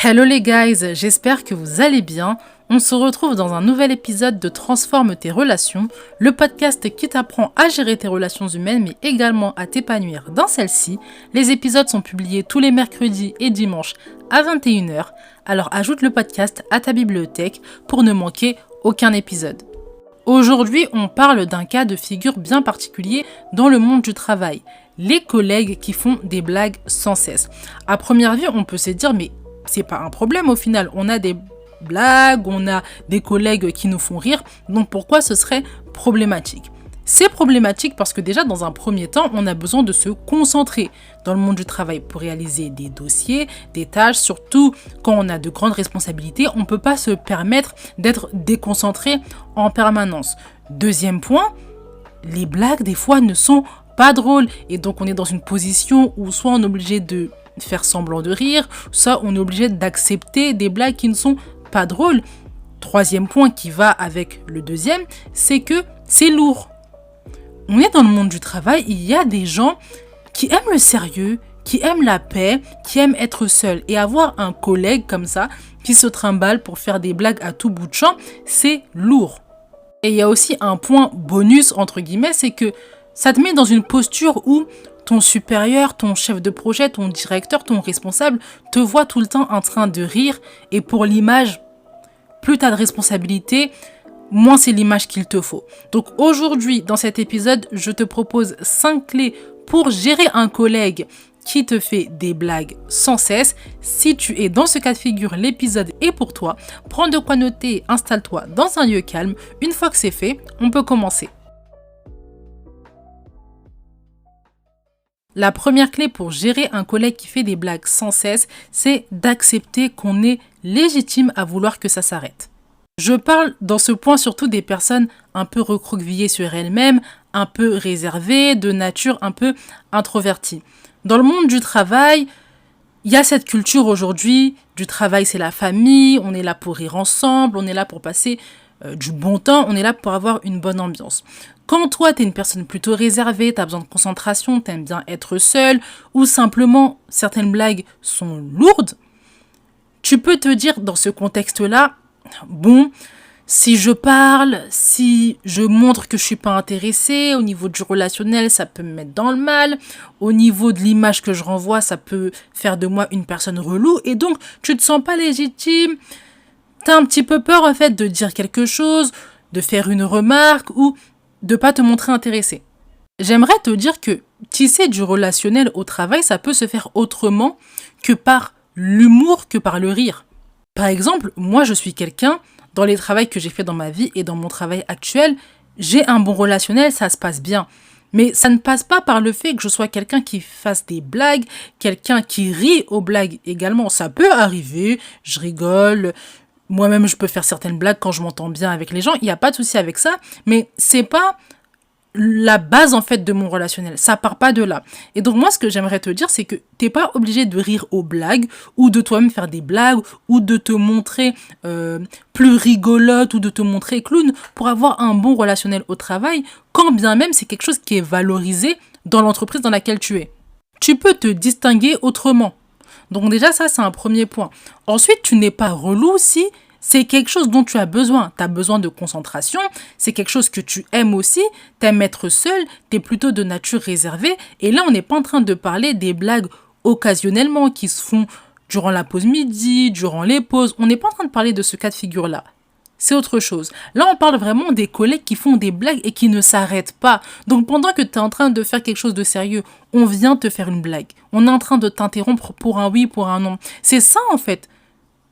Hello les guys, j'espère que vous allez bien. On se retrouve dans un nouvel épisode de Transforme tes relations, le podcast qui t'apprend à gérer tes relations humaines mais également à t'épanouir dans celles-ci. Les épisodes sont publiés tous les mercredis et dimanches à 21h, alors ajoute le podcast à ta bibliothèque pour ne manquer aucun épisode. Aujourd'hui, on parle d'un cas de figure bien particulier dans le monde du travail, les collègues qui font des blagues sans cesse. À première vue, on peut se dire mais c'est pas un problème au final, on a des blagues, on a des collègues qui nous font rire, donc pourquoi ce serait problématique ? C'est problématique parce que déjà dans un premier temps, on a besoin de se concentrer dans le monde du travail pour réaliser des dossiers, des tâches, surtout quand on a de grandes responsabilités, on ne peut pas se permettre d'être déconcentré en permanence. Deuxième point, les blagues des fois ne sont pas drôles et donc on est dans une position où soit on est obligé de faire semblant de rire, soit on est obligé d'accepter des blagues qui ne sont pas drôles. Troisième point qui va avec le deuxième, c'est que c'est lourd. On est dans le monde du travail, il y a des gens qui aiment le sérieux, qui aiment la paix, qui aiment être seuls. Et avoir un collègue comme ça, qui se trimballe pour faire des blagues à tout bout de champ, c'est lourd. Et il y a aussi un point bonus, entre guillemets, c'est que ça te met dans une posture où ton supérieur, ton chef de projet, ton directeur, ton responsable te voit tout le temps en train de rire. Et pour l'image, plus tu as de responsabilité, moins c'est l'image qu'il te faut. Donc aujourd'hui, dans cet épisode, je te propose 5 clés pour gérer un collègue qui te fait des blagues sans cesse. Si tu es dans ce cas de figure, l'épisode est pour toi. Prends de quoi noter, installe-toi dans un lieu calme. Une fois que c'est fait, on peut commencer. La première clé pour gérer un collègue qui fait des blagues sans cesse, c'est d'accepter qu'on est légitime à vouloir que ça s'arrête. Je parle dans ce point surtout des personnes un peu recroquevillées sur elles-mêmes, un peu réservées, de nature un peu introvertie. Dans le monde du travail, il y a cette culture aujourd'hui, du travail c'est la famille, on est là pour rire ensemble, on est là pour passer du bon temps, on est là pour avoir une bonne ambiance. Quand toi, tu es une personne plutôt réservée, tu as besoin de concentration, tu aimes bien être seul, ou simplement certaines blagues sont lourdes, tu peux te dire dans ce contexte-là, bon, si je parle, si je montre que je ne suis pas intéressée, au niveau du relationnel, ça peut me mettre dans le mal, au niveau de l'image que je renvoie, ça peut faire de moi une personne relou, et donc tu ne te sens pas légitime, tu as un petit peu peur en fait de dire quelque chose, de faire une remarque, ou de pas te montrer intéressé. J'aimerais te dire que tisser du relationnel au travail, ça peut se faire autrement que par l'humour, que par le rire. Par exemple, moi je suis quelqu'un, dans les travails que j'ai fait dans ma vie et dans mon travail actuel, j'ai un bon relationnel, ça se passe bien. Mais ça ne passe pas par le fait que je sois quelqu'un qui fasse des blagues, quelqu'un qui rit aux blagues également. Ça peut arriver, je rigole. Moi-même, je peux faire certaines blagues quand je m'entends bien avec les gens. Il n'y a pas de souci avec ça. Mais c'est pas la base, en fait, de mon relationnel. Ça part pas de là. Et donc, moi, ce que j'aimerais te dire, c'est que t'es pas obligé de rire aux blagues ou de toi-même faire des blagues ou de te montrer plus rigolote ou de te montrer clown pour avoir un bon relationnel au travail, quand bien même c'est quelque chose qui est valorisé dans l'entreprise dans laquelle tu es. Tu peux te distinguer autrement. Donc déjà, ça, c'est un premier point. Ensuite, tu n'es pas relou si c'est quelque chose dont tu as besoin. Tu as besoin de concentration, c'est quelque chose que tu aimes aussi, tu aimes être seul, tu es plutôt de nature réservée. Et là, on n'est pas en train de parler des blagues occasionnellement qui se font durant la pause midi, durant les pauses. On n'est pas en train de parler de ce cas de figure-là. C'est autre chose. Là, on parle vraiment des collègues qui font des blagues et qui ne s'arrêtent pas. Donc, pendant que tu es en train de faire quelque chose de sérieux, on vient te faire une blague. On est en train de t'interrompre pour un oui, pour un non. C'est ça, en fait,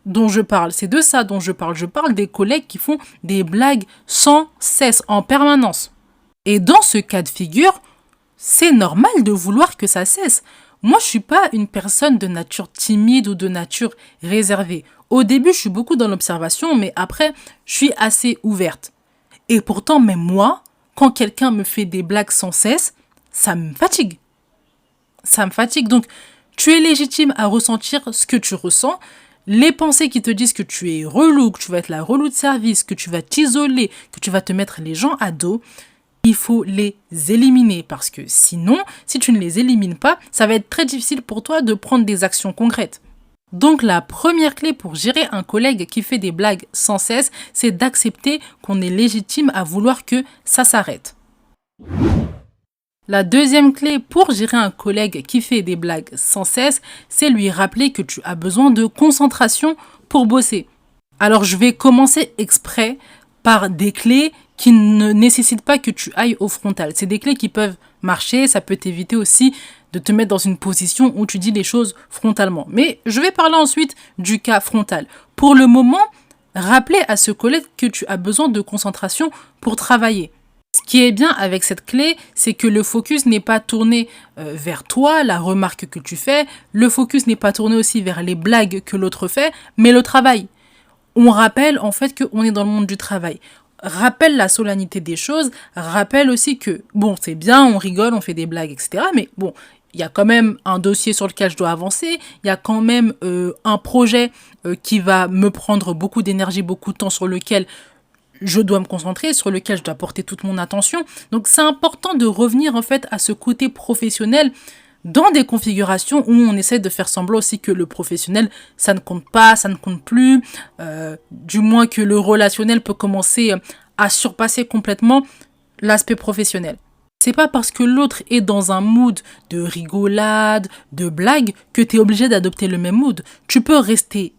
dont je parle. C'est de ça dont je parle. Je parle des collègues qui font des blagues sans cesse, en permanence. Et dans ce cas de figure, c'est normal de vouloir que ça cesse. Moi, je suis pas une personne de nature timide ou de nature réservée. Au début, je suis beaucoup dans l'observation, mais après, je suis assez ouverte. Et pourtant, même moi, quand quelqu'un me fait des blagues sans cesse, ça me fatigue. Ça me fatigue. Donc, tu es légitime à ressentir ce que tu ressens. Les pensées qui te disent que tu es relou, que tu vas être la relou de service, que tu vas t'isoler, que tu vas te mettre les gens à dos, il faut les éliminer parce que sinon, si tu ne les élimines pas, ça va être très difficile pour toi de prendre des actions concrètes. Donc la première clé pour gérer un collègue qui fait des blagues sans cesse, c'est d'accepter qu'on est légitime à vouloir que ça s'arrête. La deuxième clé pour gérer un collègue qui fait des blagues sans cesse, c'est lui rappeler que tu as besoin de concentration pour bosser. Alors je vais commencer exprès par des clés qui ne nécessitent pas que tu ailles au frontal. C'est des clés qui peuvent marcher, ça peut t'éviter aussi de te mettre dans une position où tu dis les choses frontalement. Mais je vais parler ensuite du cas frontal. Pour le moment, rappeler à ce collègue que tu as besoin de concentration pour travailler. Ce qui est bien avec cette clé, c'est que le focus n'est pas tourné vers toi, la remarque que tu fais. Le focus n'est pas tourné aussi vers les blagues que l'autre fait, mais le travail. On rappelle en fait qu'on est dans le monde du travail. Rappelle la solennité des choses, rappelle aussi que, bon, c'est bien, on rigole, on fait des blagues, etc. Mais bon, il y a quand même un dossier sur lequel je dois avancer, il y a quand même un projet qui va me prendre beaucoup d'énergie, beaucoup de temps, sur lequel je dois me concentrer, sur lequel je dois porter toute mon attention. Donc c'est important de revenir en fait à ce côté professionnel dans des configurations où on essaie de faire semblant aussi que le professionnel, ça ne compte pas, ça ne compte plus, du moins que le relationnel peut commencer à surpasser complètement l'aspect professionnel. C'est pas parce que l'autre est dans un mood de rigolade, de blague, que tu es obligé d'adopter le même mood. Tu peux rester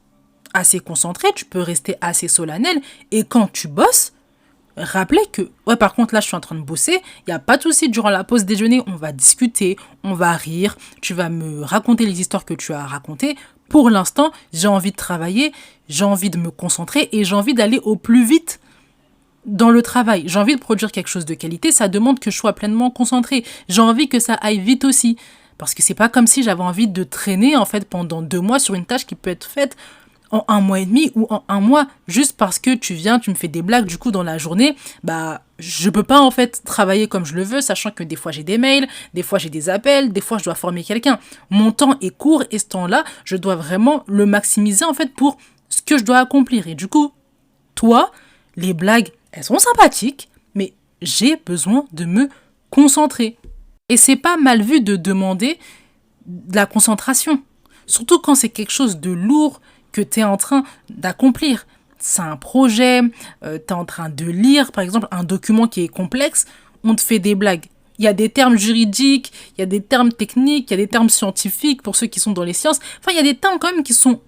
assez concentré, tu peux rester assez solennel, et quand tu bosses, rappelez que, ouais, par contre, là, je suis en train de bosser, il n'y a pas de souci, durant la pause déjeuner, on va discuter, on va rire, tu vas me raconter les histoires que tu as racontées. Pour l'instant, j'ai envie de travailler, j'ai envie de me concentrer et j'ai envie d'aller au plus vite dans le travail. J'ai envie de produire quelque chose de qualité, ça demande que je sois pleinement concentré. J'ai envie que ça aille vite aussi, parce que c'est pas comme si j'avais envie de traîner, en fait, pendant 2 mois sur une tâche qui peut être faite en 1 mois et demi ou en 1 mois, juste parce que tu viens, tu me fais des blagues, du coup, dans la journée, bah, je peux pas, en fait, travailler comme je le veux, sachant que des fois, j'ai des mails, des fois, j'ai des appels, des fois, je dois former quelqu'un. Mon temps est court et ce temps-là, je dois vraiment le maximiser, en fait, pour ce que je dois accomplir. Et du coup, toi, les blagues, elles sont sympathiques, mais j'ai besoin de me concentrer. Et c'est pas mal vu de demander de la concentration. Surtout quand c'est quelque chose de lourd que tu es en train d'accomplir. C'est un projet, tu es en train de lire, par exemple, un document qui est complexe, on te fait des blagues. Il y a des termes juridiques, il y a des termes techniques, il y a des termes scientifiques pour ceux qui sont dans les sciences. Enfin, il y a des termes quand même qui sont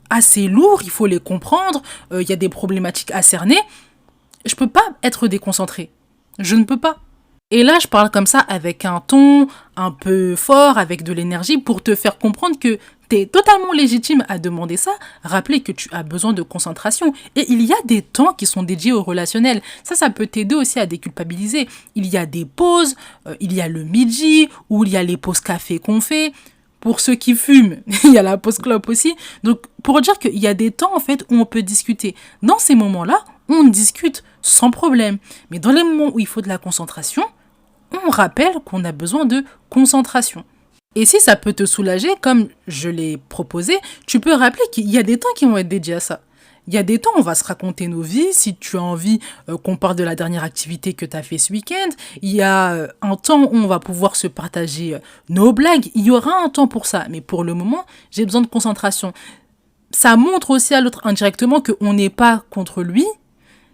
assez lourds, il faut les comprendre, il y a des problématiques à cerner. Je peux pas être déconcentré. Je ne peux pas. Et là, je parle comme ça avec un ton un peu fort, avec de l'énergie, pour te faire comprendre que tu es totalement légitime à demander ça. Rappeler que tu as besoin de concentration. Et il y a des temps qui sont dédiés au relationnel. Ça peut t'aider aussi à déculpabiliser. Il y a des pauses, il y a le midi, ou il y a les pauses café qu'on fait. Pour ceux qui fument, il y a la pause clope aussi. Donc, pour dire qu'il y a des temps, en fait, où on peut discuter. Dans ces moments-là, on discute sans problème. Mais dans les moments où il faut de la concentration, on rappelle qu'on a besoin de concentration. Et si ça peut te soulager, comme je l'ai proposé, tu peux rappeler qu'il y a des temps qui vont être dédiés à ça. Il y a des temps où on va se raconter nos vies, si tu as envie qu'on parle de la dernière activité que tu as fait ce week-end. Il y a un temps où on va pouvoir se partager nos blagues. Il y aura un temps pour ça. Mais pour le moment, j'ai besoin de concentration. Ça montre aussi à l'autre indirectement qu'on n'est pas contre lui,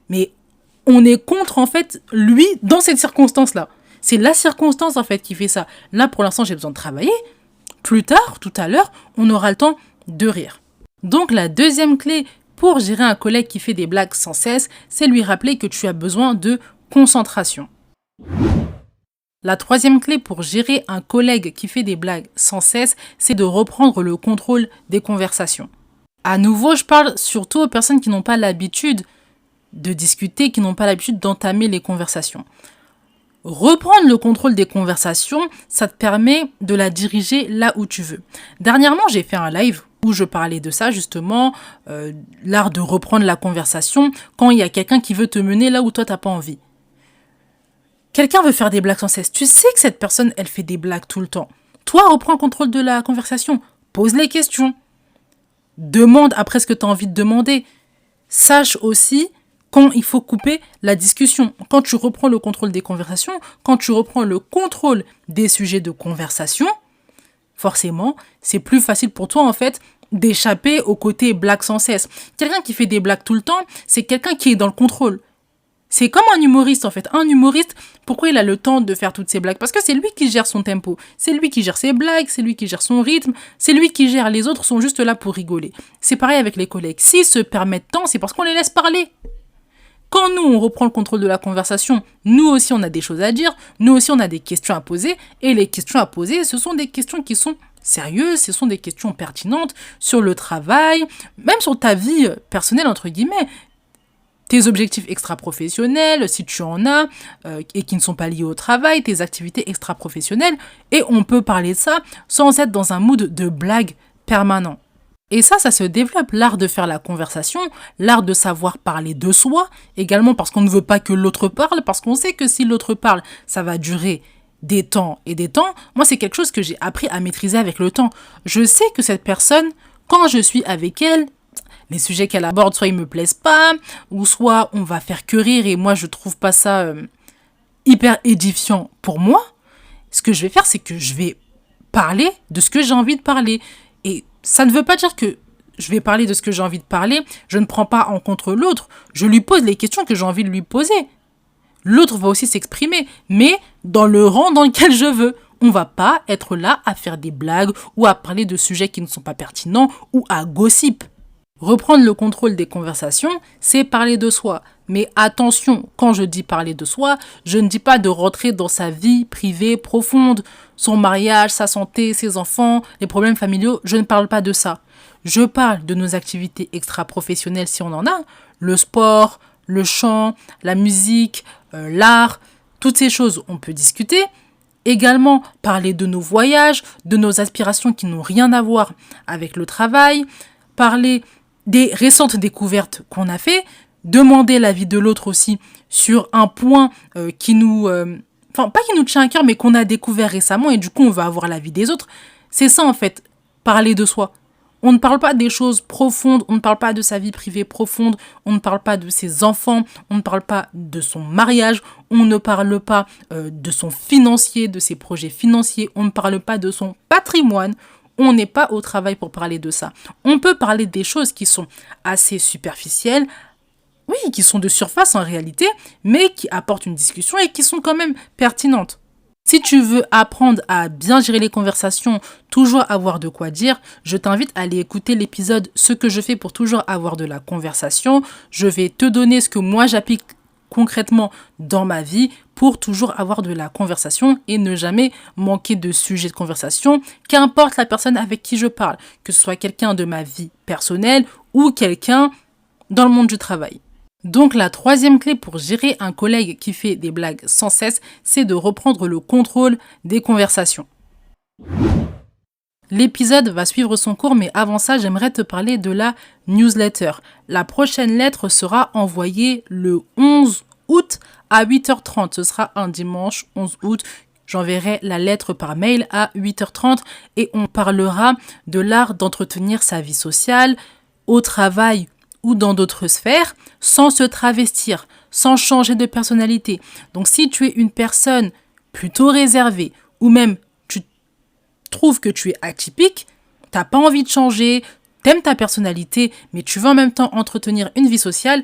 mais on est contre, en fait, lui dans cette circonstance-là. C'est la circonstance, en fait, qui fait ça. Là, pour l'instant, j'ai besoin de travailler. Plus tard, tout à l'heure, on aura le temps de rire. Donc, la deuxième clé pour gérer un collègue qui fait des blagues sans cesse, c'est lui rappeler que tu as besoin de concentration. La troisième clé pour gérer un collègue qui fait des blagues sans cesse, c'est de reprendre le contrôle des conversations. À nouveau, je parle surtout aux personnes qui n'ont pas l'habitude de discuter, qui n'ont pas l'habitude d'entamer les conversations. Reprendre le contrôle des conversations, ça te permet de la diriger là où tu veux. Dernièrement, j'ai fait un live où je parlais de ça, justement, l'art de reprendre la conversation quand il y a quelqu'un qui veut te mener là où toi, t'as pas envie. Quelqu'un veut faire des blagues sans cesse. Tu sais que cette personne, elle fait des blagues tout le temps. Toi, reprends le contrôle de la conversation. Pose les questions. Demande après ce que tu as envie de demander. Sache aussi quand il faut couper la discussion. Quand tu reprends le contrôle des conversations, quand tu reprends le contrôle des sujets de conversation, forcément, c'est plus facile pour toi, en fait, d'échapper au côté blague sans cesse. Quelqu'un qui fait des blagues tout le temps, c'est quelqu'un qui est dans le contrôle. C'est comme un humoriste en fait. Un humoriste, pourquoi il a le temps de faire toutes ces blagues? Parce que c'est lui qui gère son tempo, c'est lui qui gère ses blagues, c'est lui qui gère son rythme, c'est lui qui gère. Les autres sont juste là pour rigoler. C'est pareil avec les collègues. S'ils se permettent tant, c'est parce qu'on les laisse parler. Quand nous, on reprend le contrôle de la conversation, nous aussi, on a des choses à dire, nous aussi, on a des questions à poser, et les questions à poser, ce sont des questions qui sont sérieuses, ce sont des questions pertinentes sur le travail, même sur ta vie personnelle, entre guillemets. Tes objectifs extra-professionnels, si tu en as, et qui ne sont pas liés au travail, tes activités extra-professionnelles, et on peut parler de ça sans être dans un mood de blague permanent. Et ça se développe, l'art de faire la conversation, l'art de savoir parler de soi, également parce qu'on ne veut pas que l'autre parle, parce qu'on sait que si l'autre parle, ça va durer des temps et des temps. Moi, c'est quelque chose que j'ai appris à maîtriser avec le temps. Je sais que cette personne, quand je suis avec elle, les sujets qu'elle aborde, soit ils me plaisent pas, ou soit on va faire que rire et moi je trouve pas ça hyper édifiant pour moi. Ce que je vais faire, c'est que je vais parler de ce que j'ai envie de parler. Et ça ne veut pas dire que je vais parler de ce que j'ai envie de parler, je ne prends pas en compte l'autre, je lui pose les questions que j'ai envie de lui poser. L'autre va aussi s'exprimer, mais dans le rang dans lequel je veux. On va pas être là à faire des blagues ou à parler de sujets qui ne sont pas pertinents ou à gossip. Reprendre le contrôle des conversations, c'est parler de soi. Mais attention, quand je dis parler de soi, je ne dis pas de rentrer dans sa vie privée profonde, son mariage, sa santé, ses enfants, les problèmes familiaux, je ne parle pas de ça. Je parle de nos activités extra-professionnelles si on en a, le sport, le chant, la musique, l'art, toutes ces choses, on peut discuter. Également, parler de nos voyages, de nos aspirations qui n'ont rien à voir avec le travail, parler des récentes découvertes qu'on a fait, demander l'avis de l'autre aussi sur un point qui nous... pas qui nous tient à cœur, mais qu'on a découvert récemment et du coup on va avoir l'avis des autres. C'est ça en fait, parler de soi. On ne parle pas des choses profondes, on ne parle pas de sa vie privée profonde, on ne parle pas de ses enfants, on ne parle pas de son mariage, on ne parle pas de son financier, de ses projets financiers, on ne parle pas de son patrimoine. On n'est pas au travail pour parler de ça. On peut parler des choses qui sont assez superficielles, oui, qui sont de surface en réalité, mais qui apportent une discussion et qui sont quand même pertinentes. Si tu veux apprendre à bien gérer les conversations, toujours avoir de quoi dire, je t'invite à aller écouter l'épisode « Ce que je fais pour toujours avoir de la conversation ». Je vais te donner ce que moi j'applique concrètement dans ma vie pour toujours avoir de la conversation et ne jamais manquer de sujet de conversation, qu'importe la personne avec qui je parle, que ce soit quelqu'un de ma vie personnelle ou quelqu'un dans le monde du travail. Donc la troisième clé pour gérer un collègue qui fait des blagues sans cesse, c'est de reprendre le contrôle des conversations. L'épisode va suivre son cours, mais avant ça, j'aimerais te parler de la newsletter. La prochaine lettre sera envoyée le 11 août à 8h30. Ce sera un dimanche 11 août. J'enverrai la lettre par mail à 8h30 et on parlera de l'art d'entretenir sa vie sociale, au travail ou dans d'autres sphères, sans se travestir, sans changer de personnalité. Donc si tu es une personne plutôt réservée ou même trouves que tu es atypique, t'as pas envie de changer, t'aimes ta personnalité, mais tu veux en même temps entretenir une vie sociale,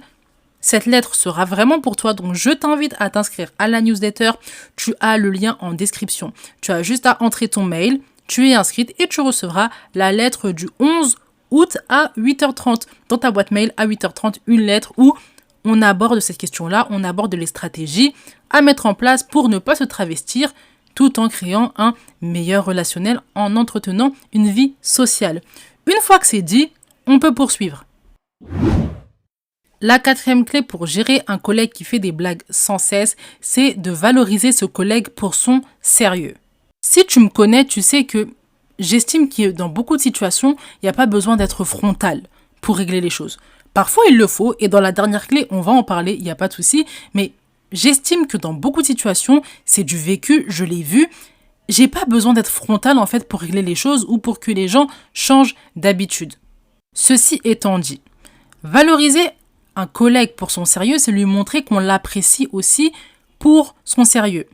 cette lettre sera vraiment pour toi. Donc je t'invite à t'inscrire à la newsletter. Tu as le lien en description. Tu as juste à entrer ton mail, tu es inscrite et tu recevras la lettre du 11 août à 8h30. Dans ta boîte mail à 8h30, une lettre où on aborde cette question-là, on aborde les stratégies à mettre en place pour ne pas se travestir, tout en créant un meilleur relationnel, en entretenant une vie sociale. Une fois que c'est dit, on peut poursuivre. La quatrième clé pour gérer un collègue qui fait des blagues sans cesse, c'est de valoriser ce collègue pour son sérieux. Si tu me connais, tu sais que j'estime que dans beaucoup de situations, il n'y a pas besoin d'être frontal pour régler les choses. Parfois, il le faut, et dans la dernière clé, on va en parler, il n'y a pas de souci, mais j'estime que dans beaucoup de situations, c'est du vécu, je l'ai vu. J'ai pas besoin d'être frontal en fait pour régler les choses ou pour que les gens changent d'habitude. Ceci étant dit, valoriser un collègue pour son sérieux, c'est lui montrer qu'on l'apprécie aussi pour son sérieux.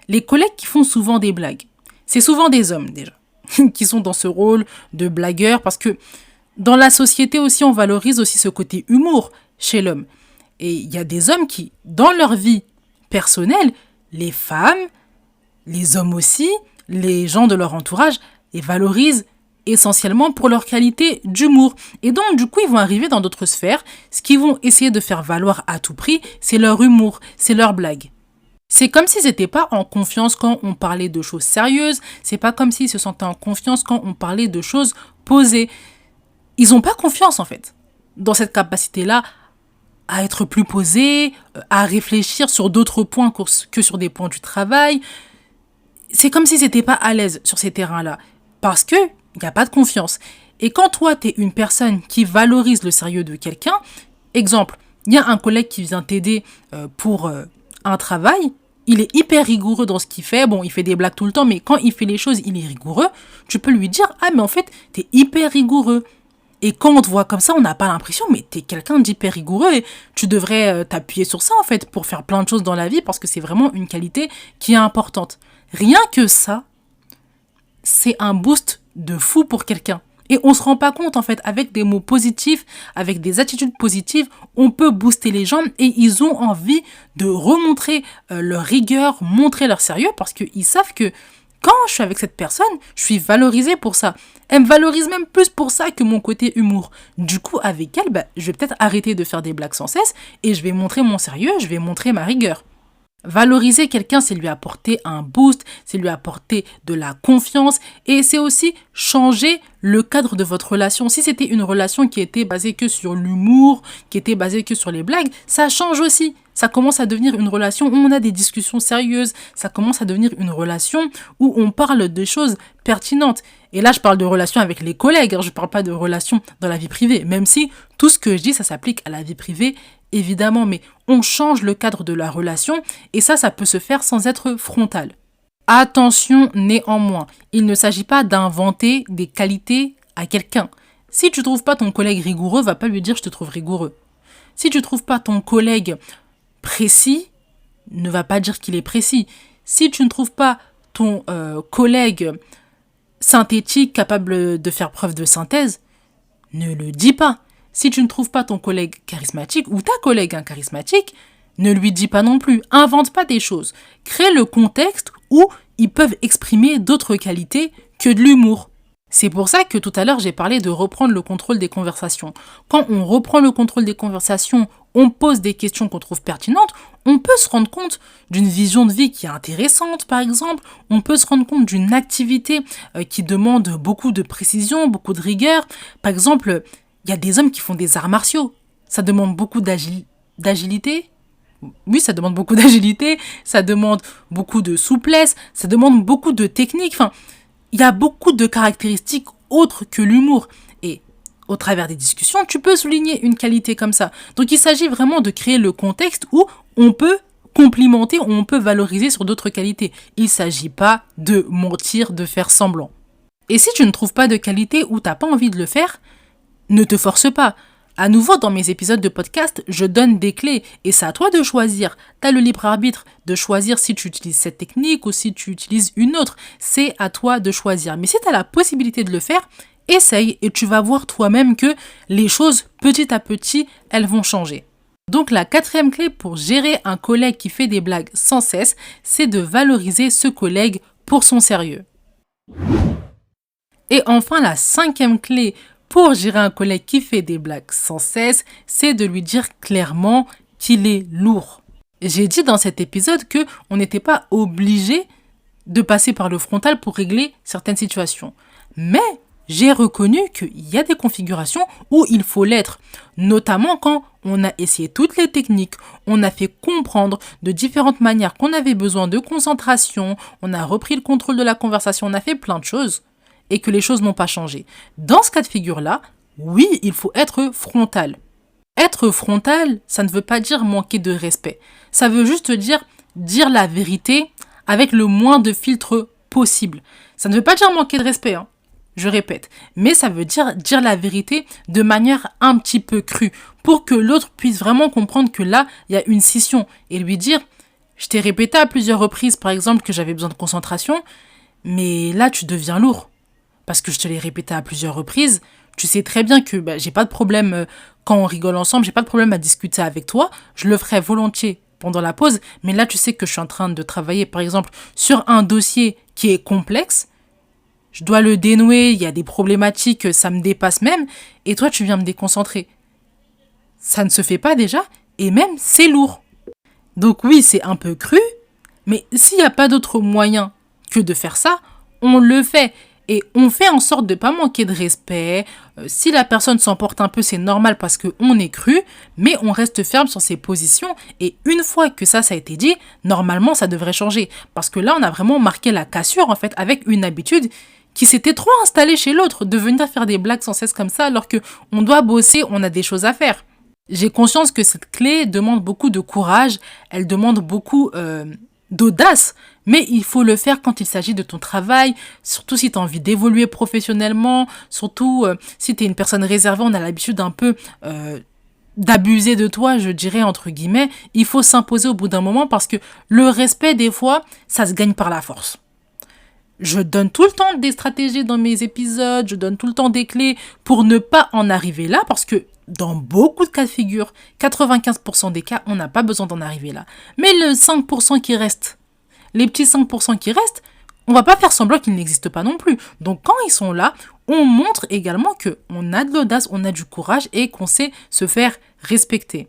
Les collègues qui font souvent des blagues, c'est souvent des hommes déjà, qui sont dans ce rôle de blagueur parce que Dans la société aussi, on valorise aussi ce côté humour chez l'homme. Et il y a des hommes qui, dans leur vie personnelle, les femmes, les hommes aussi, les gens de leur entourage, les valorisent essentiellement pour leur qualité d'humour. Et donc, du coup, ils vont arriver dans d'autres sphères. Ce qu'ils vont essayer de faire valoir à tout prix, c'est leur humour, c'est leur blague. C'est comme s'ils n'étaient pas en confiance quand on parlait de choses sérieuses. C'est pas comme s'ils se sentaient en confiance quand on parlait de choses posées. Ils n'ont pas confiance, en fait, dans cette capacité-là à être plus posés, à réfléchir sur d'autres points que sur des points du travail. C'est comme s'ils n'étaient pas à l'aise sur ces terrains-là. Parce que il n'y a pas de confiance. Et quand toi, tu es une personne qui valorise le sérieux de quelqu'un, exemple, il y a un collègue qui vient t'aider pour un travail, il est hyper rigoureux dans ce qu'il fait, bon, il fait des blagues tout le temps, mais quand il fait les choses, il est rigoureux, tu peux lui dire, ah, mais en fait, tu es hyper rigoureux. Et quand on te voit comme ça, on n'a pas l'impression, mais tu es quelqu'un d'hyper rigoureux et tu devrais t'appuyer sur ça, en fait, pour faire plein de choses dans la vie, parce que c'est vraiment une qualité qui est importante. Rien que ça, c'est un boost de fou pour quelqu'un. Et on ne se rend pas compte, en fait, avec des mots positifs, avec des attitudes positives, on peut booster les gens et ils ont envie de remontrer leur rigueur, montrer leur sérieux parce qu'ils savent que quand je suis avec cette personne, je suis valorisée pour ça. Elle me valorise même plus pour ça que mon côté humour. Du coup, avec elle, je vais peut-être arrêter de faire des blagues sans cesse et je vais montrer mon sérieux, je vais montrer ma rigueur. Valoriser quelqu'un, c'est lui apporter un boost, c'est lui apporter de la confiance et c'est aussi changer le cadre de votre relation. Si c'était une relation qui était basée que sur l'humour, qui était basée que sur les blagues, ça change aussi. Ça commence à devenir une relation où on a des discussions sérieuses, ça commence à devenir une relation où on parle de choses pertinentes. Et là, je parle de relations avec les collègues, je ne parle pas de relations dans la vie privée, même si tout ce que je dis, ça s'applique à la vie privée, évidemment, mais on change le cadre de la relation et ça peut se faire sans être frontal. Attention néanmoins, il ne s'agit pas d'inventer des qualités à quelqu'un. Si tu ne trouves pas ton collègue rigoureux, va pas lui dire je te trouve rigoureux. Si tu ne trouves pas ton collègue précis, ne va pas dire qu'il est précis. Si tu ne trouves pas ton collègue synthétique, capable de faire preuve de synthèse, ne le dis pas. Si tu ne trouves pas ton collègue charismatique ou ta collègue charismatique, ne lui dis pas non plus. Invente pas des choses. Crée le contexte où ils peuvent exprimer d'autres qualités que de l'humour. C'est pour ça que tout à l'heure, j'ai parlé de reprendre le contrôle des conversations. Quand on reprend le contrôle des conversations, on pose des questions qu'on trouve pertinentes, on peut se rendre compte d'une vision de vie qui est intéressante, par exemple. On peut se rendre compte d'une activité qui demande beaucoup de précision, beaucoup de rigueur. Par exemple, il y a des hommes qui font des arts martiaux. Ça demande beaucoup d'agilité. Oui, ça demande beaucoup d'agilité, ça demande beaucoup de souplesse, ça demande beaucoup de technique. Enfin, il y a beaucoup de caractéristiques autres que l'humour. Et au travers des discussions, tu peux souligner une qualité comme ça. Donc, il s'agit vraiment de créer le contexte où on peut complimenter, où on peut valoriser sur d'autres qualités. Il ne s'agit pas de mentir, de faire semblant. Et si tu ne trouves pas de qualité ou tu n'as pas envie de le faire, ne te force pas. À nouveau, dans mes épisodes de podcast, je donne des clés et c'est à toi de choisir. Tu as le libre arbitre de choisir si tu utilises cette technique ou si tu utilises une autre. C'est à toi de choisir. Mais si tu as la possibilité de le faire, essaye et tu vas voir toi-même que les choses, petit à petit, elles vont changer. Donc la 4e clé pour gérer un collègue qui fait des blagues sans cesse, c'est de valoriser ce collègue pour son sérieux. Et enfin, la 5e clé pour gérer un collègue qui fait des blagues sans cesse, c'est de lui dire clairement qu'il est lourd. J'ai dit dans cet épisode qu'on n'était pas obligé de passer par le frontal pour régler certaines situations. Mais j'ai reconnu qu'il y a des configurations où il faut l'être, notamment quand on a essayé toutes les techniques, on a fait comprendre de différentes manières qu'on avait besoin de concentration, on a repris le contrôle de la conversation, on a fait plein de choses. Et que les choses n'ont pas changé. Dans ce cas de figure-là, oui, il faut être frontal. Être frontal, ça ne veut pas dire manquer de respect. Ça veut juste dire la vérité avec le moins de filtres possible. Ça ne veut pas dire manquer de respect, je répète. Mais ça veut dire la vérité de manière un petit peu crue pour que l'autre puisse vraiment comprendre que là, il y a une scission et lui dire « Je t'ai répété à plusieurs reprises, par exemple, que j'avais besoin de concentration, mais là, tu deviens lourd. » Parce que je te l'ai répété à plusieurs reprises, Tu sais très bien que j'ai pas de problème quand on rigole ensemble, j'ai pas de problème à discuter avec toi. Je le ferai volontiers pendant la pause. Mais là, tu sais que je suis en train de travailler, par exemple, sur un dossier qui est complexe. Je dois le dénouer, il y a des problématiques, ça me dépasse même. Et toi, tu viens me déconcentrer. Ça ne se fait pas déjà. Et même, c'est lourd. Donc oui, c'est un peu cru. Mais s'il n'y a pas d'autre moyen que de faire ça, on le fait. Et on fait en sorte de ne pas manquer de respect. Si la personne s'emporte un peu, c'est normal parce qu'on est cru, mais on reste ferme sur ses positions. Et une fois que ça a été dit, normalement, ça devrait changer. Parce que là, on a vraiment marqué la cassure, en fait, avec une habitude qui s'était trop installée chez l'autre, de venir faire des blagues sans cesse comme ça, alors qu'on doit bosser, on a des choses à faire. J'ai conscience que cette clé demande beaucoup de courage, elle demande beaucoup d'audace, mais il faut le faire quand il s'agit de ton travail, surtout si tu as envie d'évoluer professionnellement, surtout si tu es une personne réservée, on a l'habitude un peu d'abuser de toi, je dirais entre guillemets, il faut s'imposer au bout d'un moment parce que le respect, des fois, ça se gagne par la force. Je donne tout le temps des stratégies dans mes épisodes, je donne tout le temps des clés pour ne pas en arriver là parce que dans beaucoup de cas de figure, 95% des cas, on n'a pas besoin d'en arriver là. Mais le 5% qui reste, les petits 5% qui restent, on va pas faire semblant qu'ils n'existent pas non plus. Donc quand ils sont là, on montre également qu'on a de l'audace, on a du courage et qu'on sait se faire respecter.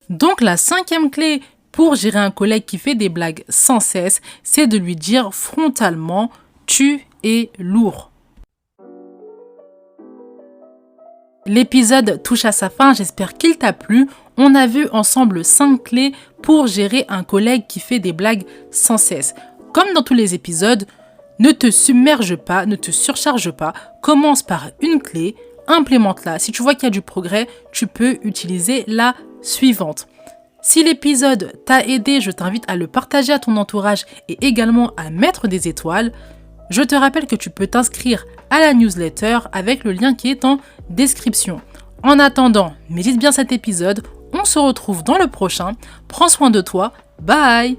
Donc la 5e clé pour gérer un collègue qui fait des blagues sans cesse, c'est de lui dire frontalement « tu es lourd ». L'épisode touche à sa fin, j'espère qu'il t'a plu. On a vu ensemble 5 clés pour gérer un collègue qui fait des blagues sans cesse. Comme dans tous les épisodes, ne te submerge pas, ne te surcharge pas. Commence par une clé, implémente-la. Si tu vois qu'il y a du progrès, tu peux utiliser la suivante. Si l'épisode t'a aidé, je t'invite à le partager à ton entourage et également à mettre des étoiles. Je te rappelle que tu peux t'inscrire à la newsletter avec le lien qui est en description. En attendant, médite bien cet épisode. On se retrouve dans le prochain. Prends soin de toi. Bye!